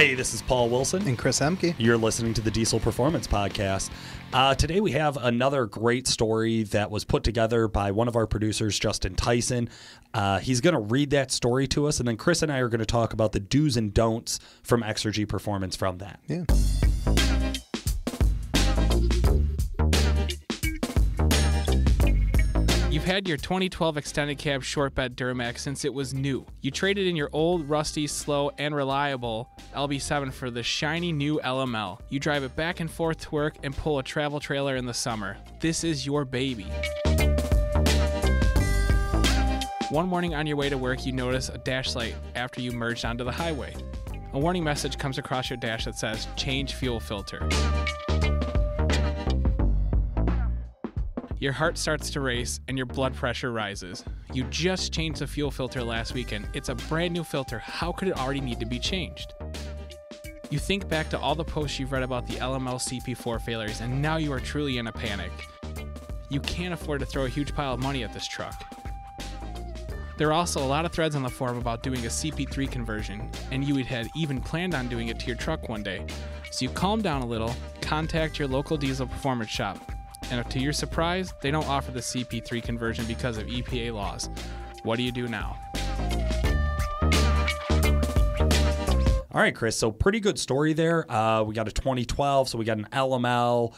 Hey, this is Paul Wilson. And Chris Emke. You're listening to the Diesel Performance Podcast. Today we have another great story that was put together by one of our producers, Justin Tyson. He's going to read that story to us, and then Chris and I are going to talk about the do's and don'ts from Exergy Performance from that. Yeah. You've had your 2012 extended cab short bed Duramax since it was new. You traded in your old, rusty, slow, and reliable LB7 for the shiny new LML. You drive it back and forth to work and pull a travel trailer in the summer. This is your baby. One morning on your way to work, you notice a dash light after you merged onto the highway. A warning message comes across your dash that says, "Change fuel filter." Your heart starts to race and your blood pressure rises. You just changed the fuel filter last weekend. It's a brand new filter. How could it already need to be changed? You think back to all the posts you've read about the LML CP4 failures, and now you are truly in a panic. You can't afford to throw a huge pile of money at this truck. There are also a lot of threads on the forum about doing a CP3 conversion, and you had even planned on doing it to your truck one day. So you calm down a little, contact your local diesel performance shop. And to your surprise, they don't offer the CP3 conversion because of EPA laws. What do you do now? All right, Chris, so pretty good story there. We got a 2012, so we got an LML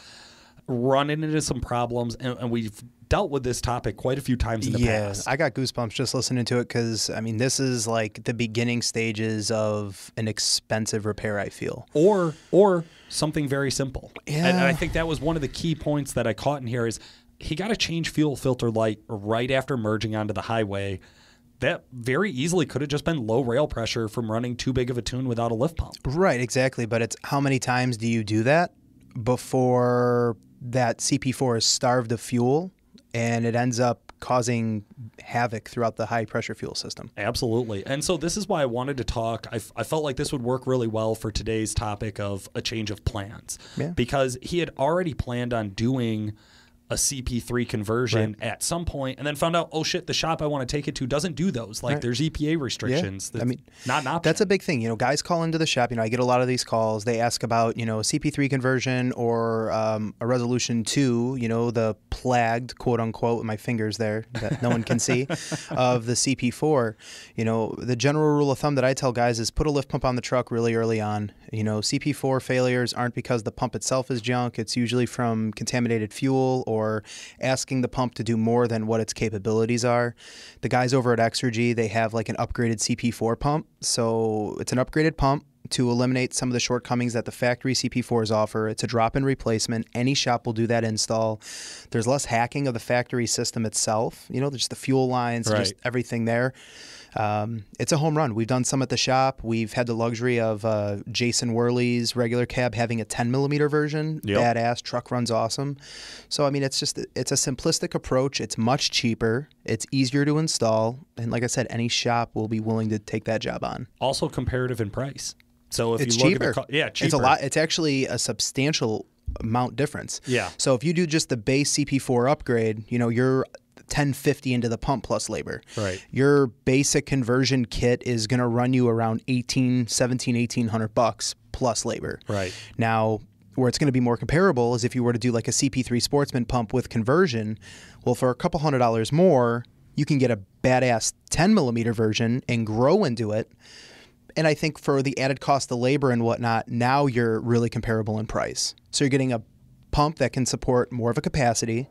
running into some problems, and we've dealt with this topic quite a few times in the past. I got goosebumps just listening to it because, I mean, this is like the beginning stages of an expensive repair, I feel. Or something very simple. Yeah. And I think that was one of the key points that I caught in here is he got to change fuel filter light right after merging onto the highway. That very easily could have just been low rail pressure from running too big of a tune without a lift pump. Right, exactly. But it's how many times do you do that before that CP4 is starved of fuel and it ends up causing havoc throughout the high-pressure fuel system? Absolutely. And so this is why I wanted to talk. I felt like this would work really well for today's topic of a change of plans. Yeah. Because he had already planned on doing a CP3 conversion at some point and then found out, oh, shit, the shop I want to take it to doesn't do those. Like, there's EPA restrictions. Yeah. That's not an option. That's a big thing. You know, guys call into the shop. You know, I get a lot of these calls. They ask about, you know, a CP3 conversion or a resolution 2, you know, the plagued, quote unquote, with my fingers there that no one can see, of the CP4. You know, the general rule of thumb that I tell guys is put a lift pump on the truck really early on. You know, CP4 failures aren't because the pump itself is junk. It's usually from contaminated fuel or asking the pump to do more than what its capabilities are. The guys over at Exergy, they have like an upgraded CP4 pump. So it's an upgraded pump to eliminate some of the shortcomings that the factory CP4s offer. It's a drop-in replacement. Any shop will do that install. There's less hacking of the factory system itself. You know, there's the fuel lines, just everything there. It's a home run. We've done some at the shop. We've had the luxury of Jason Wehrli's regular cab having a 10mm version. Yep. Badass. Truck runs awesome. So, I mean, it's a simplistic approach. It's much cheaper. It's easier to install. And like I said, any shop will be willing to take that job on. Also comparative in price. So if it's you look cheaper. at cheaper. It's a lot. It's actually a substantial amount difference. Yeah. So if you do just the base CP4 upgrade, you know, you're $1,050 into the pump plus labor. Right. Your basic conversion kit is going to run you around $1,800 plus labor. Right. Now, where it's going to be more comparable is if you were to do like a CP3 Sportsman pump with conversion. Well, for a couple $100 more, you can get a badass 10mm version and grow into it. And I think for the added cost of labor and whatnot, now you're really comparable in price. So you're getting a pump that can support more of a capacity,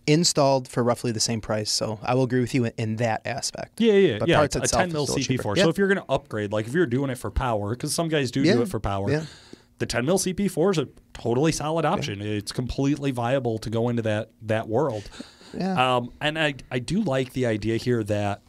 installed for roughly the same price. So I will agree with you in that aspect. But parts a itself 10mm is still CP4. cheaper. So if you're going to upgrade, like if you're doing it for power, because some guys do it for power, the 10mm CP4 is a totally solid option. It's completely viable to go into that world. Yeah. And I do like the idea here that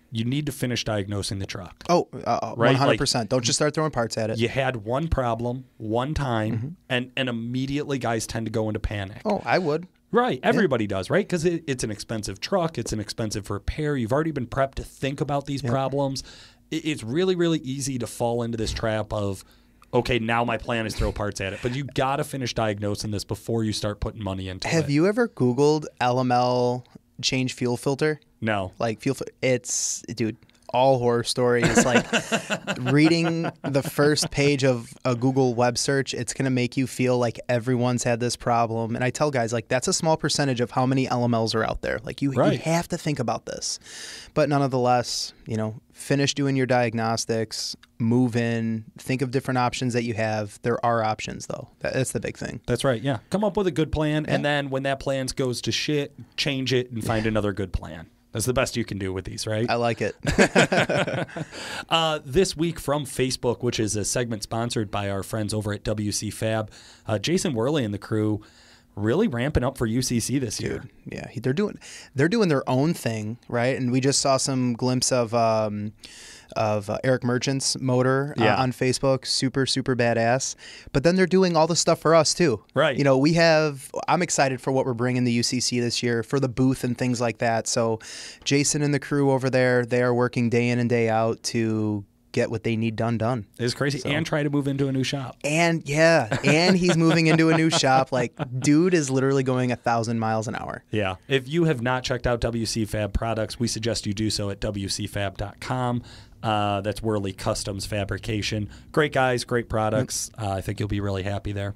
you need to finish diagnosing the truck. Oh, right? 100%. Like, don't just start throwing parts at it. You had one problem, one time, and immediately guys tend to go into panic. Oh, I would. Right. Everybody does, right? Because it's an expensive truck. It's an expensive repair. You've already been prepped to think about these problems. It's really, really easy to fall into this trap of, okay, now my plan is throw parts at it. But you got to finish diagnosing this before you start putting money into it. Have you ever Googled LML change fuel filter? No. Like fuel, it's, dude, all horror stories. Like reading the first page of a Google web search, it's going to make you feel like everyone's had this problem. And I tell guys, like, that's a small percentage of how many LMLs are out there. Like you have to think about this. But nonetheless, finish doing your diagnostics, move in, think of different options that you have. There are options, though. That's the big thing. That's right, yeah. Come up with a good plan, and then when that plan goes to shit, change it and find another good plan. That's the best you can do with these, right? I like it. This week from Facebook, which is a segment sponsored by our friends over at WC Fab, Jason Wehrli and the crew really ramping up for UCC this year. Yeah, they're doing their own thing, right? And we just saw some glimpse of Eric Merchant's motor on Facebook. Super badass. But then they're doing all the stuff for us too. Right. I'm excited for what we're bringing to UCC this year for the booth and things like that. So Jason and the crew over there, they are working day in and day out to get what they need done. It's crazy. So, and try to move into a new shop. And he's moving into a new shop. Like, dude is literally going 1,000 miles an hour. Yeah. If you have not checked out WC Fab products, we suggest you do so at wcfab.com. That's Wehrli Customs Fabrication. Great guys, great products. I think you'll be really happy there.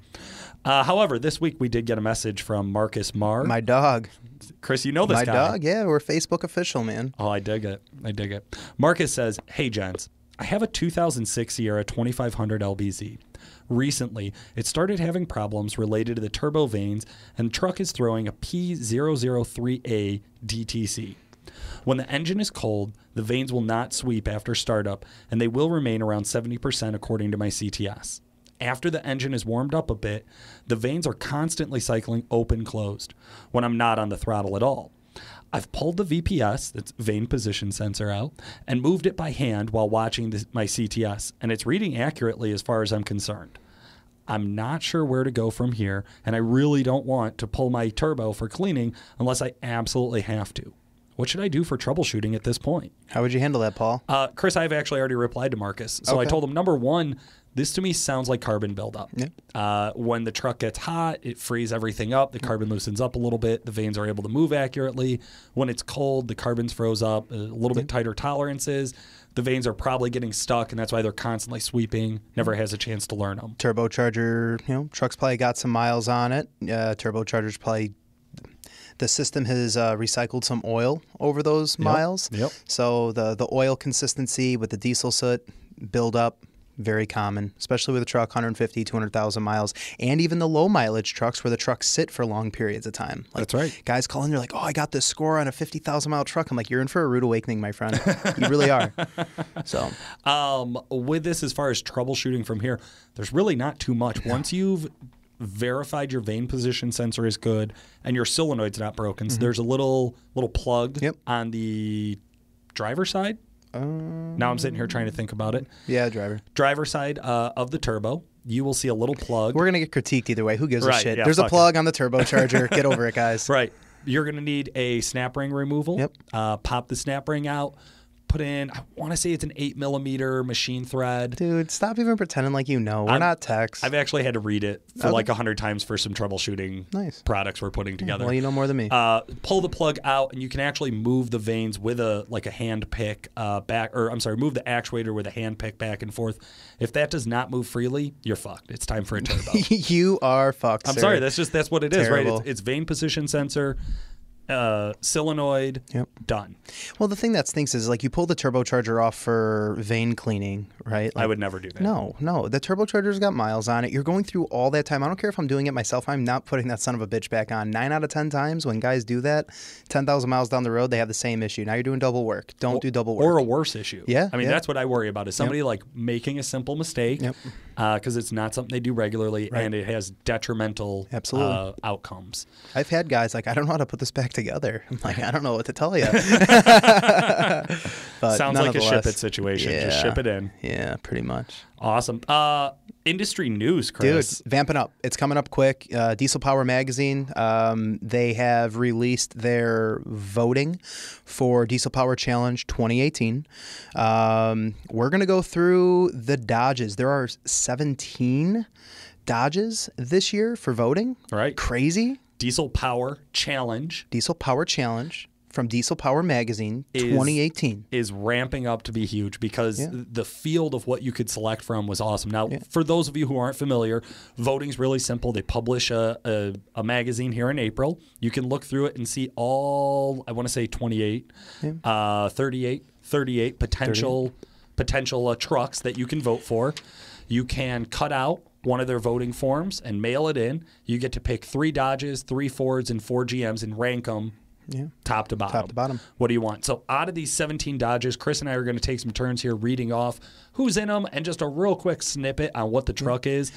However, this week we did get a message from Marcus Marr. My dog. Chris, you know this guy. My dog, yeah. We're Facebook official, man. Oh, I dig it. Marcus says, "Hey, gents. I have a 2006 Sierra 2500 LBZ. Recently, it started having problems related to the turbo vanes, and the truck is throwing a P003A DTC. When the engine is cold, the vanes will not sweep after startup, and they will remain around 70% according to my CTS. After the engine is warmed up a bit, the vanes are constantly cycling open-closed when I'm not on the throttle at all. I've pulled the VPS, that's vane position sensor, out and moved it by hand while watching my CTS, and it's reading accurately as far as I'm concerned. I'm not sure where to go from here, and I really don't want to pull my turbo for cleaning unless I absolutely have to. What should I do for troubleshooting at this point?" How would you handle that, Paul? Chris, I've actually already replied to Marcus. So I told him, number one, this to me sounds like carbon buildup. Yeah. When the truck gets hot, it frees everything up. The carbon loosens up a little bit. The vanes are able to move accurately. When it's cold, the carbon's froze up, a little bit tighter tolerances. The vanes are probably getting stuck, and that's why they're constantly sweeping. Never has a chance to learn them. Turbocharger, truck's probably got some miles on it. Turbocharger's probably... The system has recycled some oil over those miles. Yep. So the oil consistency with the diesel soot build-up, very common, especially with a truck 150, 200,000 miles, and even the low mileage trucks where the trucks sit for long periods of time. Like, that's right. Guys call in, they're like, "Oh, I got this score on a 50,000 mile truck." I'm like, "You're in for a rude awakening, my friend. You really are." So, with this, as far as troubleshooting from here, there's really not too much. Once you've verified your vane position sensor is good and your solenoid's not broken, so there's a little plug on the driver side. Now I'm sitting here trying to think about it. Yeah, driver side of the turbo. You will see a little plug. We're gonna get critiqued either way. Who gives a shit? There's a plug on the turbocharger. Get over it, guys. Right. You're gonna need a snap ring removal. Pop the snap ring out. Put in, I want to say it's an 8mm machine thread. Dude, stop even pretending like you know. We're not techs. I've actually had to read it for like 100 times for some troubleshooting products we're putting together. Well, you know more than me. Pull the plug out, and you can actually move the vanes with a hand pick back, or I'm sorry, move the actuator with a hand pick back and forth. If that does not move freely, you're fucked. It's time for a turbo. You are fucked, I'm sorry, that's what it is, right? It's vane position sensor, solenoid, done. Well, the thing that stinks is like you pull the turbocharger off for vane cleaning, right? Like, I would never do that. No. The turbocharger's got miles on it. You're going through all that time. I don't care if I'm doing it myself. I'm not putting that son of a bitch back on. 9 out of 10 times when guys do that, 10,000 miles down the road, they have the same issue. Now you're doing double work. Don't do double work. Or a worse issue. Yeah. I mean, that's what I worry about is somebody like making a simple mistake because it's not something they do regularly and it has detrimental outcomes. I've had guys like, "I don't know how to put this back together." I'm like, "I don't know what to tell you." But sounds like a ship it situation. Just ship it in. Yeah, pretty much. Awesome. Industry news, Chris. Dude, vamping up. It's coming up quick. Diesel Power Magazine, they have released their voting for Diesel Power Challenge 2018. We're going to go through the Dodges. There are 17 Dodges this year for voting. Right. Crazy. Diesel Power Challenge. Diesel Power Challenge. from Diesel Power Magazine, 2018. Is ramping up to be huge because the field of what you could select from was awesome. Now, for those of you who aren't familiar, voting's really simple. They publish a magazine here in April. You can look through it and see all, I want to say 38, 38 potential trucks that you can vote for. You can cut out one of their voting forms and mail it in. You get to pick 3 Dodges, 3 Fords, and 4 GMs and rank them top to bottom. Top to bottom. What do you want? So out of these 17 Dodges, Chris and I are going to take some turns here reading off who's in them and just a real quick snippet on what the truck is.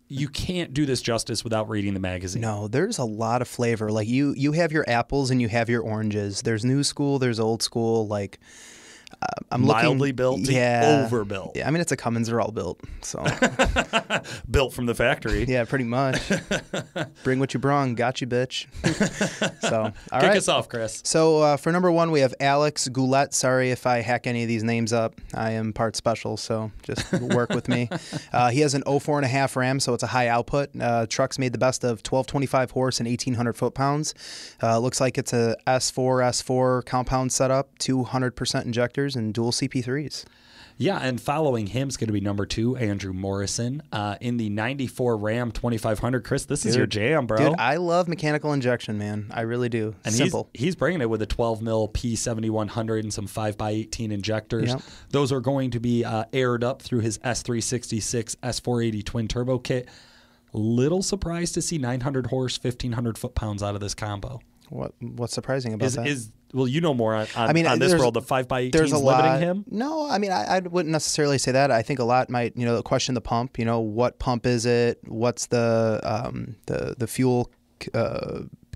You can't do this justice without reading the magazine. No, there's a lot of flavor. Like you have your apples and you have your oranges. There's new school, there's old school. Like I'm mildly built to overbuilt. Yeah, I mean, it's a Cummins, they're all built. So built from the factory. Yeah, pretty much. Bring what you brung, got you, bitch. So, all right. Kick us off, Chris. So for number 1, we have Alex Goulet. Sorry if I hack any of these names up. I am part special, so just work with me. He has an 04.5 Ram, so it's a high output. Truck's made the best of 1225 horse and 1,800 foot-pounds. Looks like it's a S4 compound setup, 200% injectors and dual CP3s. Yeah, and following him is going to be number 2, Andrew Morrison, in the 94 Ram 2500. Chris, this is your jam, bro. Dude, I love mechanical injection, man. I really do. And simple. He's bringing it with a 12 mil P7100 and some 5x18 injectors. Yep. Those are going to be aired up through his S366 S480 twin turbo kit. Little surprised to see 900 horse, 1,500 foot-pounds out of this combo. What's surprising about that? Well, you know more on this world. The 5x18 is limiting him? No, I mean, I wouldn't necessarily say that. I think a lot might, question the pump. What pump is it? What's the fuel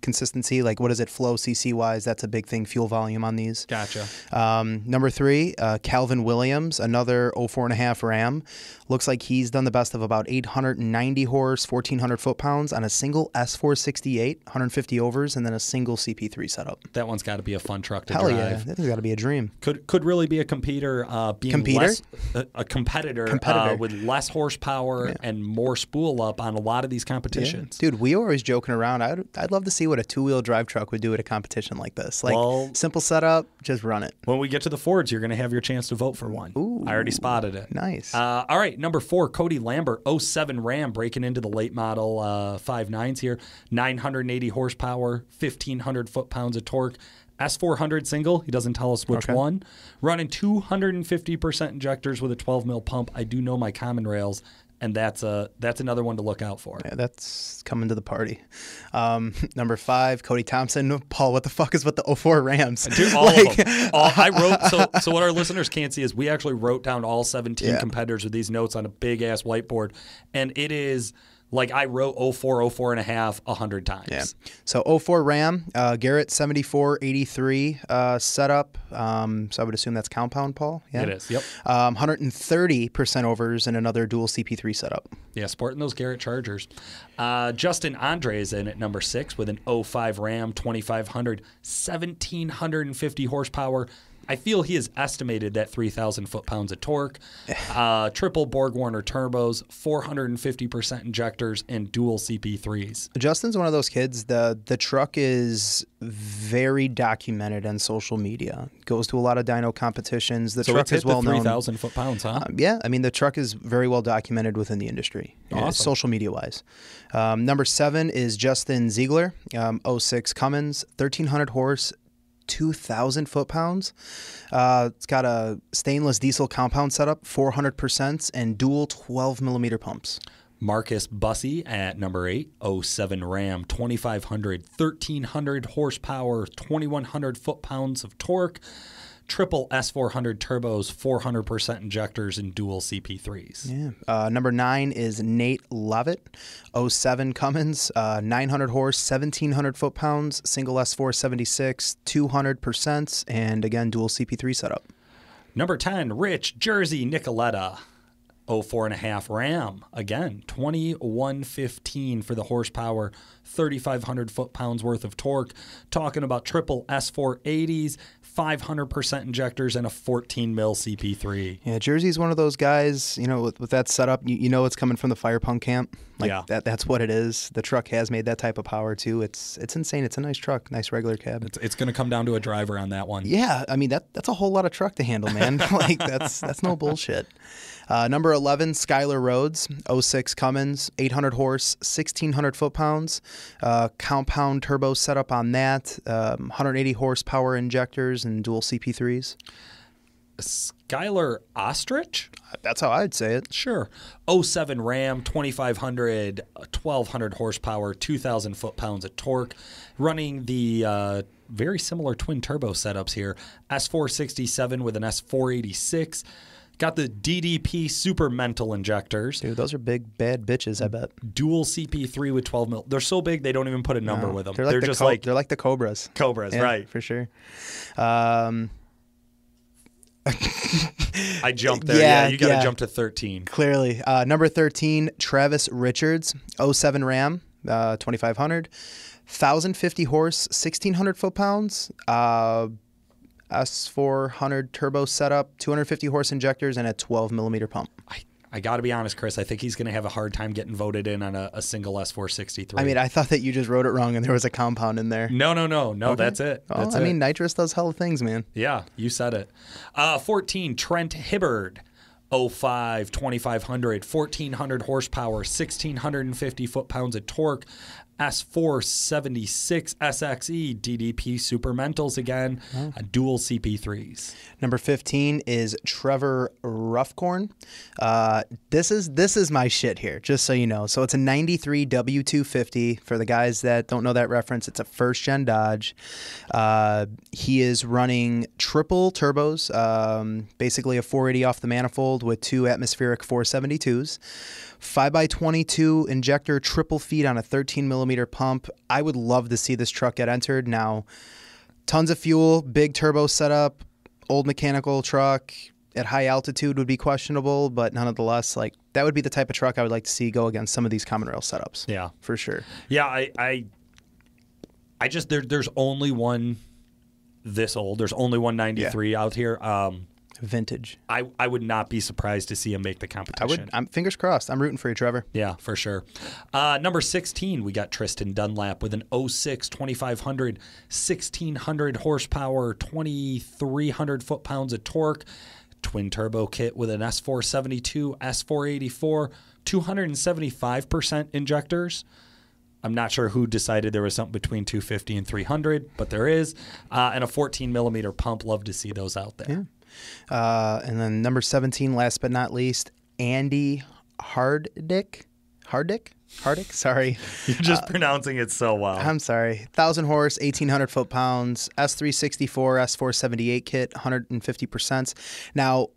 consistency? Like, what does it flow CC-wise? That's a big thing, fuel volume on these. Gotcha. Number 3, Calvin Williams, another 04.5 Ram. Looks like he's done the best of about 890 horse, 1,400 foot-pounds on a single S468, 150 overs, and then a single CP3 setup. That one's got to be a fun truck to drive. Hell yeah, that thing's got to be a dream. Could really be a competitor, a competitor with less horsepower and more spool up on a lot of these competitions. Yeah. Dude, we were always joking around. I'd love to see what a 2-wheel drive truck would do at a competition like this. Like, simple setup, just run it. When we get to the Fords, you're going to have your chance to vote for one. Ooh, I already spotted it. Nice. All right, number 4, Cody Lambert, 07 Ram, breaking into the late model 5.9s here. 980 horsepower, 1,500 foot-pounds of torque. S400 single, he doesn't tell us which one. Running 250% injectors with a 12 mil pump. I do know my common rails. And that's another one to look out for. Yeah, that's coming to the party. Number 5, Cody Thompson. Paul, what the fuck is with the 04 Rams? Dude, all of them. I wrote. So what our listeners can't see is we actually wrote down all 17 competitors with these notes on a big ass whiteboard, and it is. Like I wrote 04, 04.5 100 times. Yeah. So 04 Ram, Garrett 7483 setup. So I would assume that's compound, Paul. Yeah. It is. Yep. 130% overs and another dual CP3 setup. Yeah, sporting those Garrett Chargers. Justin Andre is in at number 6 with an 05 Ram 2500, 1,750 horsepower. I feel he has estimated that 3,000 foot-pounds of torque, triple Borg-Warner turbos, 450% injectors, and dual CP3s. Justin's one of those kids. The truck is very documented on social media. Goes to a lot of dyno competitions. The truck is well known. 3,000 foot-pounds, huh? Yeah, I mean the truck is very well documented within the industry, social media-wise. Number 7 is Justin Ziegler, 06 Cummins, 1,300 horse. 2,000 foot-pounds. It's got a stainless diesel compound setup, 400%, and dual 12-millimeter pumps. Marcus Bussey at number 8, 07 Ram, 2,500, 1,300 horsepower, 2,100 foot-pounds of torque. Triple S400 turbos, 400% injectors, and dual CP3s. Yeah. Number 9 is Nate Lovett, 07 Cummins, 900 horse, 1,700 foot-pounds, single S476, 200%, and again, dual CP3 setup. Number 10, Rich Jersey Nicoletta, 04.5 Ram. Again, 2115 for the horsepower, 3,500 foot-pounds worth of torque. Talking about triple S480s, 500% injectors, and a 14 mil CP3. Yeah, Jersey's one of those guys, with that setup, you know it's coming from the fire punk camp. That's what it is. The truck has made that type of power too. It's insane. It's a nice truck, nice regular cab. It's going to come down to a driver on that one. Yeah, I mean that's a whole lot of truck to handle, man. That's no bullshit. Number 11, Skylar Rhodes, 06 Cummins, 800 horse, 1,600 foot-pounds, compound turbo setup on that, 180 horsepower injectors and dual CP3s. Skylar Ostrich? That's how I'd say it. Sure. 07 Ram, 2,500, 1,200 horsepower, 2,000 foot-pounds of torque, running the very similar twin turbo setups here. S467 with an S486. Got the DDP Super Mental injectors. Dude, those are big, bad bitches, I bet. Dual CP3 with 12 mil. They're so big, they don't even put a number with them. They're just they're like the Cobras. Cobras, yeah, right. For sure. I jumped there. Yeah, you got to jump to 13. Clearly. Number 13, Travis Richards, 07 Ram, 2,500. 1,050 horse, 1,600 foot-pounds. S400 turbo setup, 250 horse injectors, and a 12 millimeter pump. I got to be honest, Chris. I think he's going to have a hard time getting voted in on a single S463. I mean, I thought that you just wrote it wrong and there was a compound in there. No. Okay. That's it. Well, I mean, nitrous does hell of things, man. Yeah, you said it. 14, Trent Hibbard. 05, 2,500, 1,400 horsepower, 1,650 foot-pounds of torque. S476 SXE DDP Super Mentals again, dual CP3s. Number 15 is Trevor Ruffcorn. This is my shit here, just so you know. So it's a 93 W250. For the guys that don't know that reference, it's a first-gen Dodge. He is running triple turbos, basically a 480 off the manifold with 2 atmospheric 472s. 5x22 injector triple feed on a 13 millimeter pump. I would love to see this truck get entered. Now, tons of fuel, big turbo setup, old mechanical truck at high altitude would be questionable, but nonetheless, that would be the type of truck I would like to see go against some of these common rail setups. Yeah, for sure. Yeah, I just there's only one this old. There's only one 93 out here. Vintage. I would not be surprised to see him make the competition. I'm fingers crossed. I'm rooting for you, Trevor. Yeah, for sure. Number 16, we got Tristan Dunlap with an 06 2,500, 1,600 horsepower, 2,300 foot-pounds of torque. Twin turbo kit with an S472, S484, 275% injectors. I'm not sure who decided there was something between 250 and 300, but there is. And a 14 millimeter pump. Love to see those out there. Yeah. And then number 17, last but not least, Andy Hardick, sorry. You're just pronouncing it so well. I'm sorry. 1,000 horse, 1,800 foot-pounds, S364, S478 kit, 150%. Now,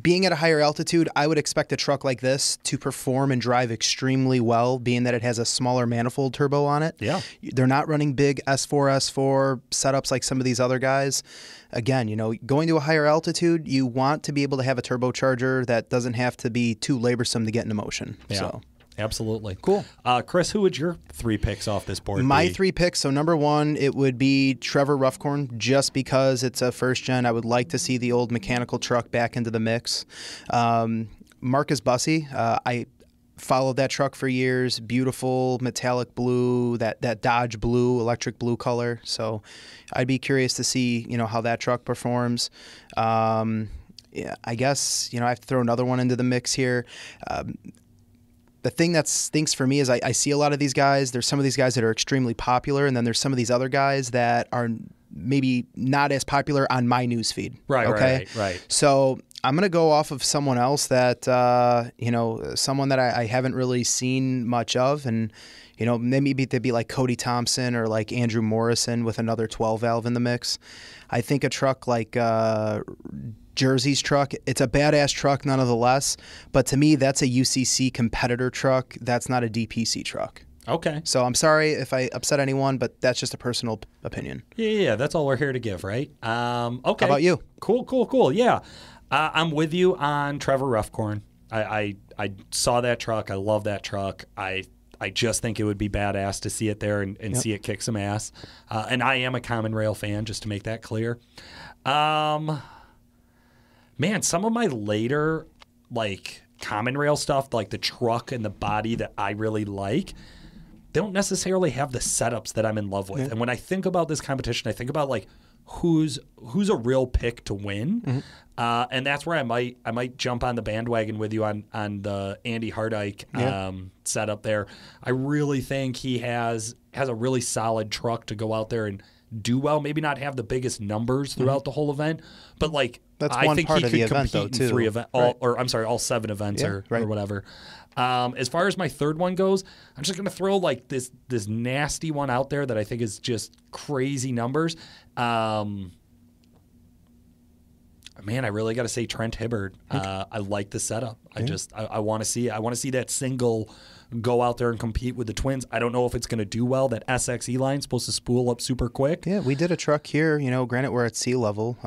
being at a higher altitude, I would expect a truck like this to perform and drive extremely well, being that it has a smaller manifold turbo on it. Yeah. They're not running big S4 setups like some of these other guys. Again, going to a higher altitude, you want to be able to have a turbocharger that doesn't have to be too laborsome to get into motion. Yeah. So. Absolutely. Cool. Chris, who would your 3 picks off this board My be? 3 picks, so number 1, it would be Trevor Ruffcorn, just because it's a first gen. I would like to see the old mechanical truck back into the mix. Marcus Bussey, I followed that truck for years. Beautiful metallic blue, that Dodge blue, electric blue color. So I'd be curious to see, how that truck performs. Yeah, I guess, I have to throw another one into the mix here. The thing that stinks for me is I see a lot of these guys. There's some of these guys that are extremely popular, and then there's some of these other guys that are maybe not as popular on my news feed. Right, okay? Right. So I'm going to go off of someone else that, someone that I haven't really seen much of, and, maybe they'd be like Cody Thompson or like Andrew Morrison with another 12 valve in the mix. I think a truck like Jersey's truck, it's a badass truck nonetheless, but to me that's a UCC competitor truck. That's not a DPC truck. Okay. So I'm sorry if I upset anyone, but that's just a personal opinion. Yeah, that's all we're here to give, right? Okay. How about you? Cool. Yeah. I'm with you on Trevor Ruffcorn. I saw that truck. I love that truck. I just think it would be badass to see it there and see it kick some ass. And I am a Common Rail fan, just to make that clear. Man, some of my later like Common Rail stuff, like the truck and the body that I really like, they don't necessarily have the setups that I'm in love with. And when I think about this competition, I think about like who's a real pick to win. And that's where I might jump on the bandwagon with you on the Andy Hardike setup there. I really think he has a really solid truck to go out there and do well. Maybe not have the biggest numbers throughout the whole event, but like That's I one think part he of could the event, compete though, in too. all 7 events or right. whatever. As far as my third one goes, I'm just going to throw like this nasty one out there that I think is just crazy numbers. Man, I really got to say Trent Hibbard. I like the setup. I want to see it. I want to see that single go out there and compete with the twins. I don't know if it's going to do well. That SXE line's supposed to spool up super quick. Yeah, we did a truck here. Granted, we're at sea level.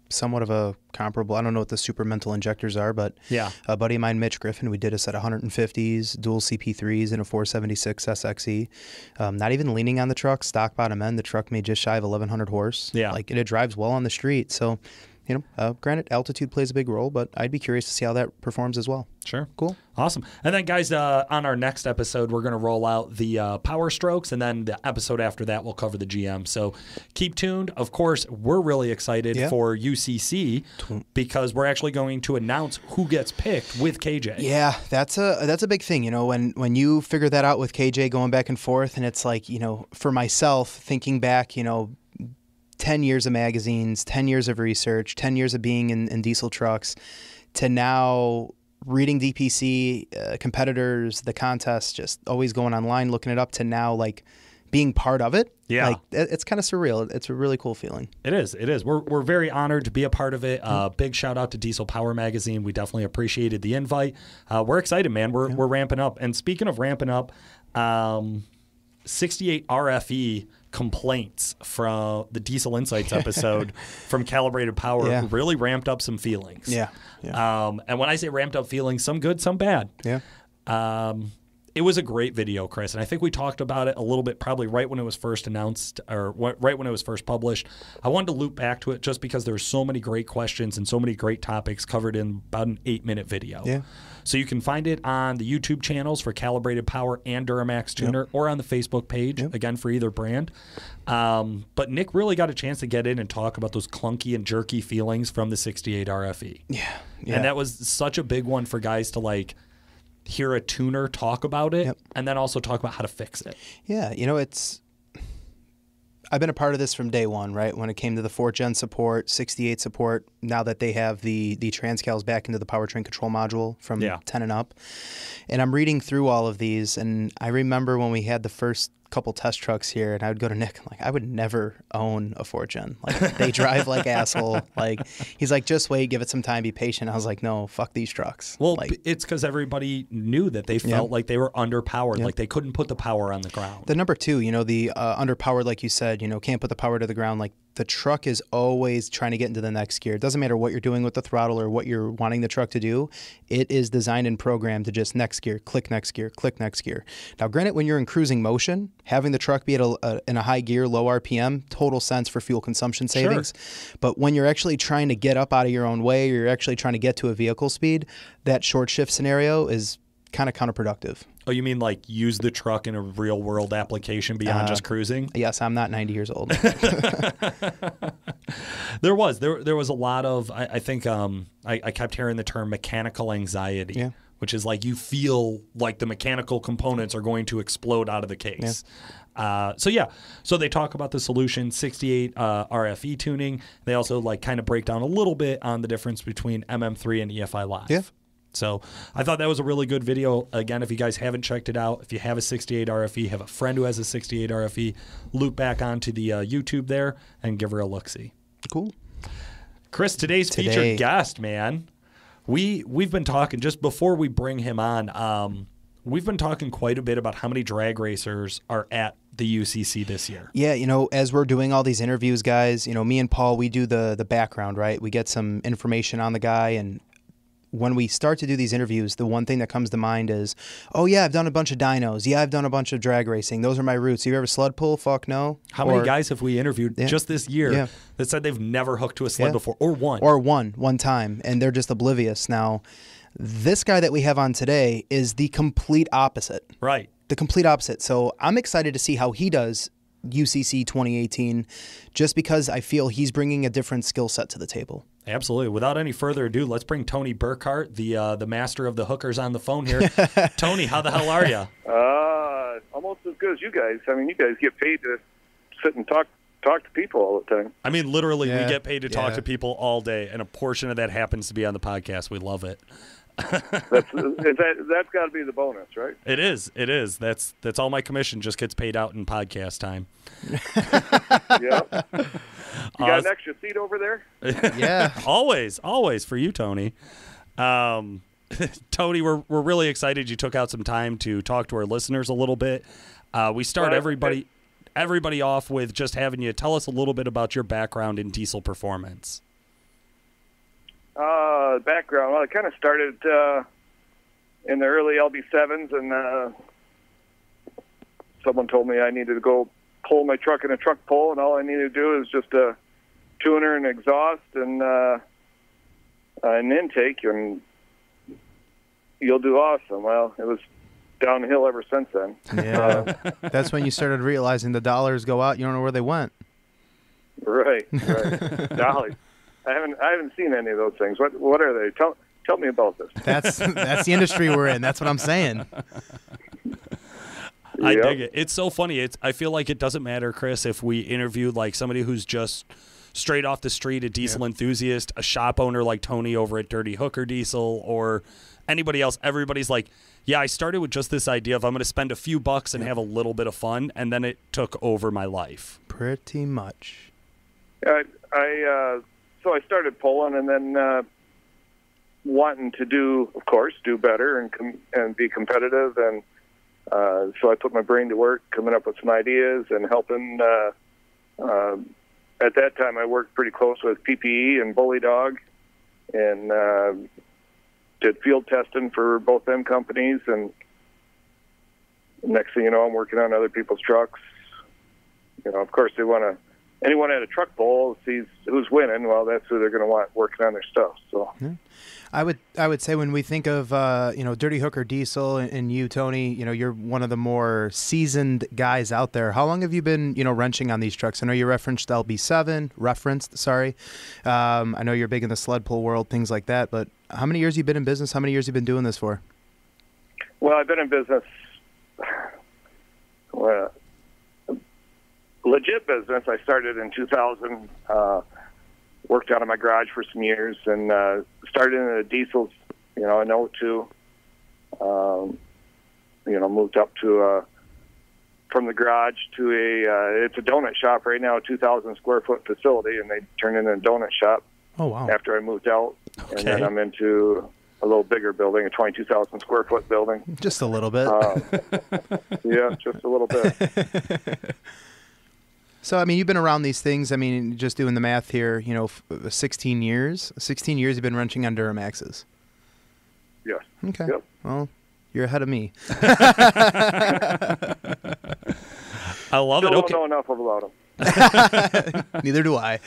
Somewhat of a comparable. I don't know what the super mental injectors are, but a buddy of mine, Mitch Griffin, we did a set of 150s, dual CP3s, and a 476 SXE. Not even leaning on the truck, stock bottom end. The truck made just shy of 1,100 horse. Yeah, like it drives well on the street. So, granted, altitude plays a big role, but I'd be curious to see how that performs as well. Sure. Cool. Awesome. And then, guys, on our next episode, we're going to roll out the Power Strokes, and then the episode after that, we'll cover the GM. So keep tuned. Of course, we're really excited for UCC because we're actually going to announce who gets picked with KJ. Yeah, that's a big thing. When you figure that out with KJ going back and forth, and it's like, for myself, thinking back, 10 years of magazines, 10 years of research, 10 years of being in diesel trucks, to now reading DPC, competitors, the contests, just always going online, looking it up, to now like being part of it. Yeah. Like, it's kind of surreal. It's a really cool feeling. It is. We're very honored to be a part of it. Big shout out to Diesel Power Magazine. We definitely appreciated the invite. We're excited, man. We're ramping up. And speaking of ramping up, 68 RFE complaints from the Diesel Insights episode from Calibrated Power really ramped up some feelings. Yeah. And when I say ramped up feelings, some good, some bad. Yeah. It was a great video, Chris, and I think we talked about it a little bit probably right when it was first announced or right when it was first published. I wanted to loop back to it just because there's so many great questions and so many great topics covered in about an 8-minute video. Yeah. So you can find it on the YouTube channels for Calibrated Power and Duramax Tuner or on the Facebook page, again, for either brand. But Nick really got a chance to get in and talk about those clunky and jerky feelings from the 68 RFE. Yeah. And that was such a big one for guys to like hear a tuner talk about it and then also talk about how to fix it. Yeah, I've been a part of this from day one, right? When it came to the 4th gen support, 68 support, now that they have the Transcals back into the powertrain control module from 10 and up. And I'm reading through all of these, and I remember when we had the first couple test trucks here, and I would go to Nick, like, I would never own a 4th gen. Like, they drive like asshole. Like, he's like, just wait, give it some time, be patient. I was like, no, fuck these trucks. Well, like, it's because everybody knew that they felt like they were underpowered, like they couldn't put the power on the ground. The number 2, the underpowered, like you said, can't put the power to the ground. Like, the truck is always trying to get into the next gear. It doesn't matter what you're doing with the throttle or what you're wanting the truck to do. It is designed and programmed to just next gear, click next gear, click next gear. Now, granted, when you're in cruising motion, having the truck be at in a high gear, low RPM, total sense for fuel consumption savings. Sure. But when you're actually trying to get up out of your own way, or you're actually trying to get to a vehicle speed, that short shift scenario is kind of counterproductive. Oh, you mean like use the truck in a real world application beyond just cruising? Yes, I'm not 90 years old. There was a lot of, I think I kept hearing the term mechanical anxiety, which is like you feel like the mechanical components are going to explode out of the case. So they talk about the solution, 68 RFE tuning. They also like kind of break down a little bit on the difference between MM3 and EFI Live. Yeah. So I thought that was a really good video. Again, if you guys haven't checked it out, if you have a 68 RFE, have a friend who has a 68 RFE, loop back onto the YouTube there and give her a look-see. Cool. Chris, today's featured guest, man. We've been talking, just before we bring him on, we've been talking quite a bit about how many drag racers are at the UCC this year. Yeah, as we're doing all these interviews, guys, me and Paul, we do the background, right? We get some information on the guy, and when we start to do these interviews, the one thing that comes to mind is, oh yeah, I've done a bunch of dynos. Yeah, I've done a bunch of drag racing. Those are my roots. You ever sled pull? Fuck no. How many guys have we interviewed just this year that said they've never hooked to a sled before, or one time, and they're just oblivious. Now, this guy that we have on today is the complete opposite. Right. The complete opposite. So I'm excited to see how he does UCC 2018, just because I feel he's bringing a different skill set to the table. Absolutely. Without any further ado, let's bring Tony Burkhardt, the master of the hookers, on the phone here. Tony, how the hell are you? Almost as good as you guys. I mean, you guys get paid to sit and talk to people all the time. I mean, literally, we get paid to talk to people all day, and a portion of that happens to be on the podcast. We love it. That's got to be the bonus, right? It is. That's all my commission just gets paid out in podcast time. Yeah. You got an extra seat over there? Yeah. Always for you, Tony. Tony, we're really excited you took out some time to talk to our listeners a little bit. We start everybody off with just having you tell us a little bit about your background in diesel performance. Background. Well, I kind of started in the early LB7s, and someone told me I needed to go pull my truck in a truck pull, and all I needed to do is just a tuner and exhaust and an intake, and you'll do awesome. Well, it was downhill ever since then. Yeah, that's when you started realizing the dollars go out. You don't know where they went. Right. Dollars. I haven't seen any of those things. What are they? Tell me about this. That's the industry we're in. That's what I'm saying. I dig it. It's so funny. I feel like it doesn't matter, Chris, if we interviewed like somebody who's just straight off the street, a diesel enthusiast, a shop owner like Tony over at Dirty Hooker Diesel, or anybody else. Everybody's like, yeah, I started with just this idea of I'm going to spend a few bucks and have a little bit of fun, and then it took over my life. Pretty much. So I started pulling, and then wanting to do better and be competitive, and so I put my brain to work, coming up with some ideas and helping. At that time, I worked pretty close with PPE and Bully Dog, and did field testing for both them companies. And next thing you know, I'm working on other people's trucks. You know, of course, they want to. Anyone at a truck bowl sees who's winning. Well, that's who they're going to want working on their stuff. So, I would say when we think of Dirty Hooker Diesel and you, Tony, you're one of the more seasoned guys out there. How long have you been wrenching on these trucks? I know you referenced LB7. Sorry. I know you're big in the sled pull world, things like that. But how many years have you been in business? How many years have you been doing this for? Well, I've been in business. Legit business. I started in 2000, worked out of my garage for some years, and started in the diesels, in 02. Moved up to from the garage to it's a donut shop right now, a 2,000 square foot facility, and they turned it into a donut shop. Oh, wow. After I moved out. Okay. And then I'm into a little bigger building, a 22,000 square foot building. Just a little bit. Yeah, just a little bit. So, I mean, you've been around these things. I mean, just doing the math here, 16 years. 16 years you've been wrenching on Duramaxes. Yes. Okay. Yep. Well, you're ahead of me. I love it. Don't know enough about them. Neither do I.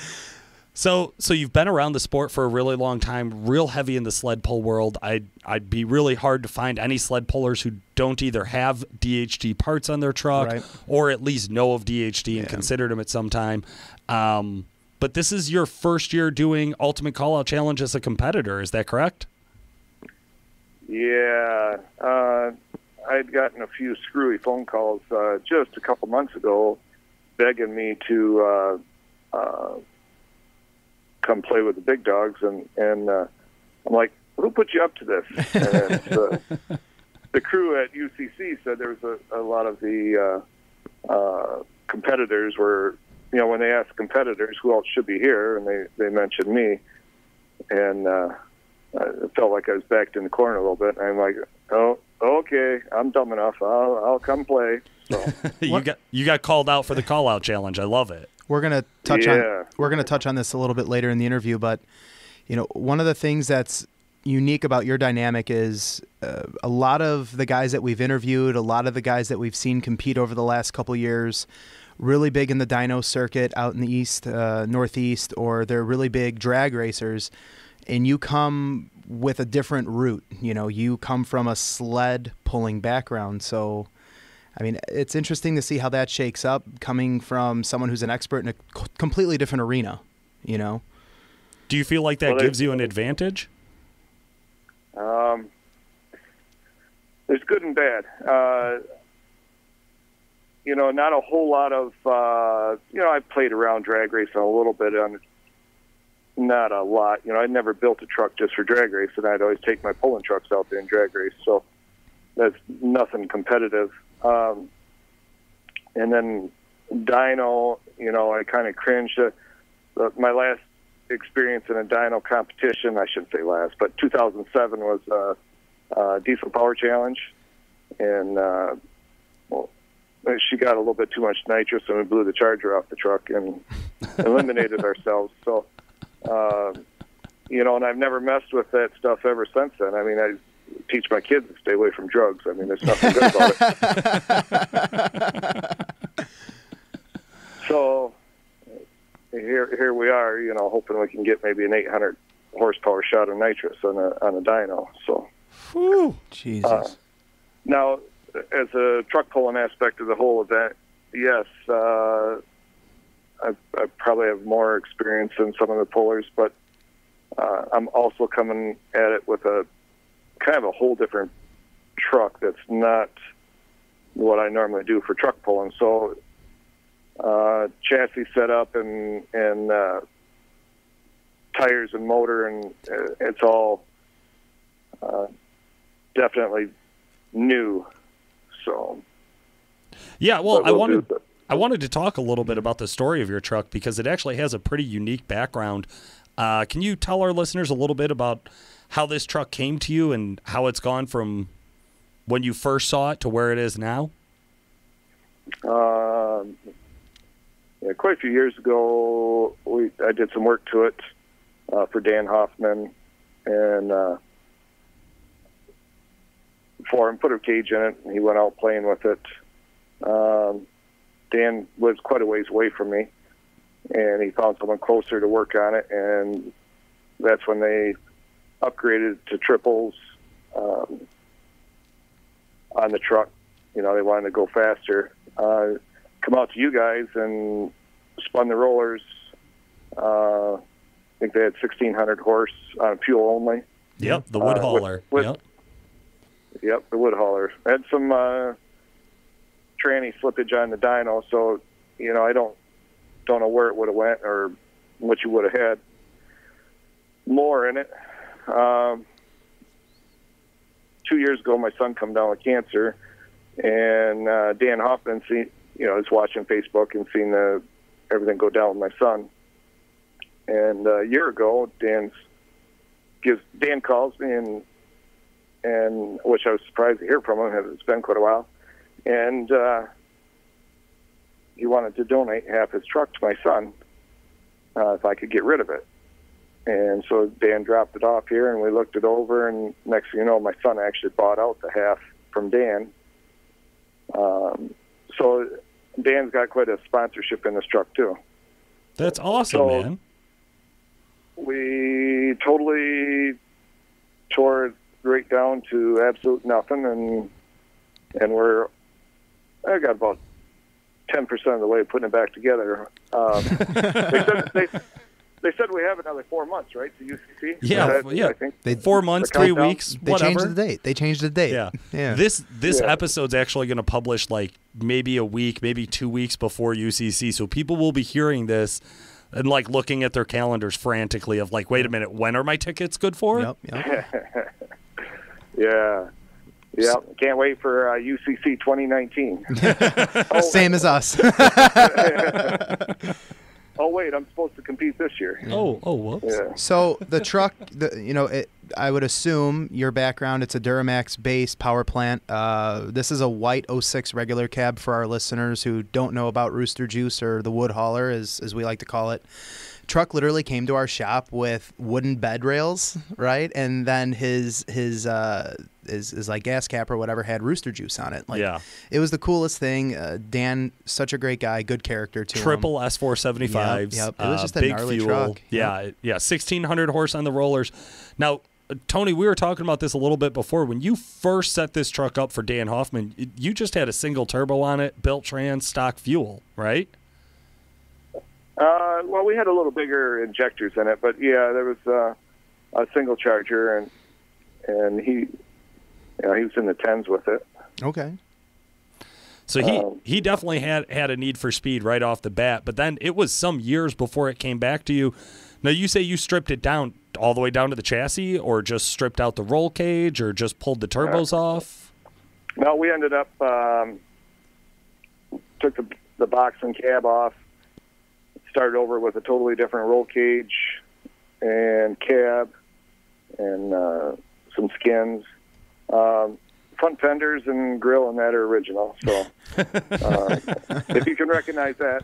So you've been around the sport for a really long time, real heavy in the sled pull world. I'd be really hard to find any sled pullers who don't either have DHD parts on their truck or at least know of DHD and considered them at some time. But this is your first year doing Ultimate Callout Challenge as a competitor. Is that correct? Yeah. I'd gotten a few screwy phone calls just a couple months ago begging me to come play with the big dogs, and I'm like, who put you up to this? And the crew at UCC said there was a lot of the competitors were, when they asked competitors who else should be here, and they mentioned me, and it felt like I was backed in the corner a little bit. And I'm like, oh, okay, I'm dumb enough. I'll come play. So. You got called out for the call out challenge. I love it. We're gonna touch on this a little bit later in the interview, but one of the things that's unique about your dynamic is a lot of the guys that we've interviewed, a lot of the guys that we've seen compete over the last couple years, really big in the dyno circuit out in the east, northeast, or they're really big drag racers, and you come with a different route. You know, you come from a sled pulling background. So, I mean, it's interesting to see how that shakes up coming from someone who's an expert in a completely different arena, you know? Do you feel like that gives you an advantage? There's good and bad. You know, not a whole lot of, you know, I played around drag racing a little bit, not a lot. You know, I never built a truck just for drag racing. I'd always take my pulling trucks out there and drag race, so that's nothing competitive. And then dyno, you know, I kind of cringed. My last experience in a dyno competition, I shouldn't say last, but 2007 was a diesel power challenge, and well, she got a little bit too much nitrous, and we blew the charger off the truck and eliminated ourselves. So, you know, and I've never messed with that stuff ever since then. I mean, I teach my kids to stay away from drugs. I mean, there's nothing good about it. So here we are, you know, hoping we can get maybe an 800 horsepower shot of nitrous on a dyno. So, whew, Jesus. Now, as a truck pulling aspect of the whole event, yes, I probably have more experience than some of the pullers, but I'm also coming at it with a kind of a whole different truck that's not what I normally do for truck pulling. So chassis setup and tires and motor, and it's all definitely new. So yeah, well, I wanted to talk a little bit about the story of your truck because it actually has a pretty unique background. Can you tell our listeners a little bit about how this truck came to you and how it's gone from when you first saw it to where it is now? Yeah, quite a few years ago, I did some work to it for Dan Hoffman, and for him, put a cage in it, and he went out playing with it. Dan lives quite a ways away from me, and he found someone closer to work on it, and that's when they upgraded to triples on the truck. You know, they wanted to go faster. Come out to you guys and spun the rollers. I think they had 1,600 horse on fuel only. Yep, the wood hauler. Yep, the wood hauler. Had some tranny slippage on the dyno, so, you know, I don't know where it would have went or what you would have had more in it. 2 years ago, my son come down with cancer, and Dan Hoffman, is watching Facebook and seeing everything go down with my son. And a year ago, Dan calls me, and which I was surprised to hear from him. It's been quite a while, and he wanted to donate half his truck to my son if I could get rid of it. And so Dan dropped it off here, and we looked it over, and next thing you know, my son actually bought out the half from Dan. So Dan's got quite a sponsorship in this truck, too. That's awesome, man. We totally tore it right down to absolute nothing, and I got about 10% of the way of putting it back together. They said we have another 4 months, right, to UCC? Yeah, I think 4 months, 3 weeks, whatever. They changed the date. Yeah. This episode's actually going to publish like maybe a week, maybe 2 weeks before UCC, so people will be hearing this and like looking at their calendars frantically of like, wait a minute, when are my tickets good for? Yep. Yeah. Can't wait for UCC 2019. Same as us. Oh, wait, I'm supposed to compete this year. Oh, whoops. Yeah. So the truck, I would assume your background, it's a Duramax-based power plant. This is a white 06 regular cab for our listeners who don't know about Rooster Juice, or the wood hauler, as we like to call it. truck literally came to our shop with wooden bed rails, right? And then his like gas cap or whatever had Rooster Juice on it. Like, it was the coolest thing. Dan, such a great guy, good character too. Triple S475s. Yep. It was just a big gnarly fuel. truck. Yeah, 1600 horse on the rollers. Now, Tony, we were talking about this a little bit before. When you first set this truck up for Dan Hoffman, you just had a single turbo on it, built trans, stock fuel, right? Well, we had a little bigger injectors in it, but yeah, there was a single charger, and he was in the tens with it. Okay. So he definitely had a need for speed right off the bat, but then it was some years before it came back to you. Now, you say you stripped it down all the way down to the chassis, or just stripped out the roll cage, or just pulled the turbos off? No, we ended up took the box and cab off, started over with a totally different roll cage and cab and some skins. Front fenders and grill and that are original. So if you can recognize that.